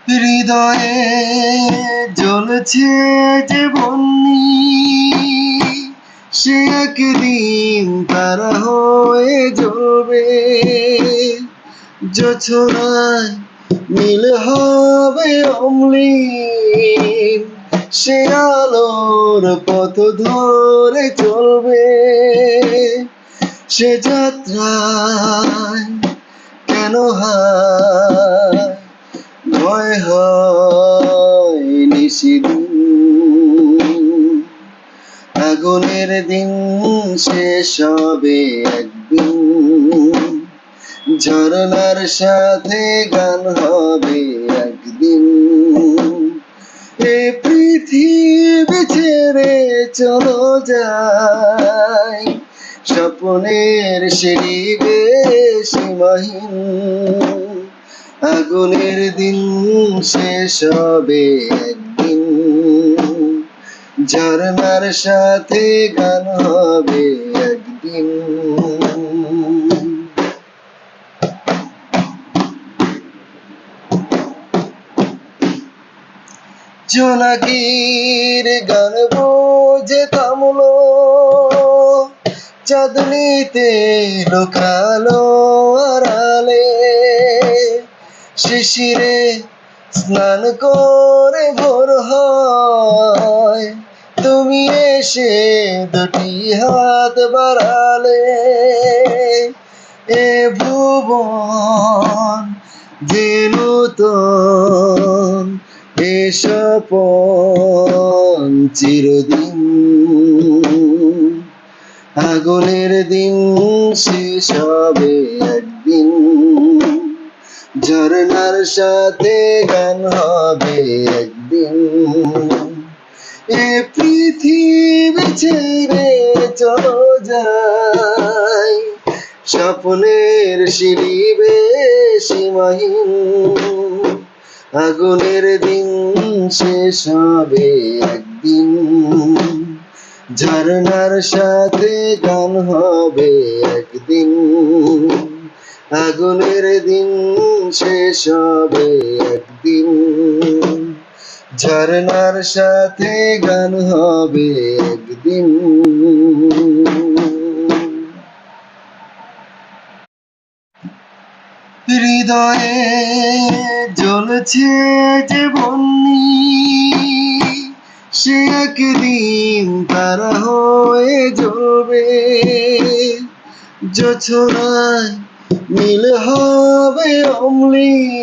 হৃদয়ে জ্বলছে যে বন্যি, সে একদিন তারা হয়ে জ্বলবে। জোছনায় নীল হবে অম্লিন, সে আলোর পথ ধরে চলবে। সে যাত্রায় কেন হায় ভয় হয় নিশিদিন। আগুনের দিন শেষ হবে একদিন, ঝরনার সাথে গান হবে একদিন। এ পৃথিবী ছেড়ে চলো যাই, স্বপ্নের সিঁড়ি বেয়ে সীমাহীন। আগুনের দিন শেষ হবে একদিন, ঝরনার সাথে গান হবে একদিন। জোনাকির গান বোঝে থামলো, চাঁদনিতে লুকালো আড়ালে। শিশিরে স্নান করে ভোর হয়, তুমি এসে দুটি হাত বাড়ালে। এ ভুবন যে নূতন, এ স্বপন চিরদিন। আগুনের দিন শেষ হবে একদিন, ঝরনার সাথে গান হবে একদিন। এ পৃথিবী ছেড়ে চলো যাই, স্বপ্নের সিঁড়ি বেয়ে সীমাহীন। আগুনের দিন শেষ হবে একদিন, ঝরনার সাথে গান হবে একদিন। আগুনের দিন শেষ হবে একদিন, ঝরনার সাথে গান হবে একদিন। হৃদয়ে জ্বলছে যে বন্যি, সে একদিন তারা হয়ে জ্বলবে। জোছনায় নীল হবে অম্লিন।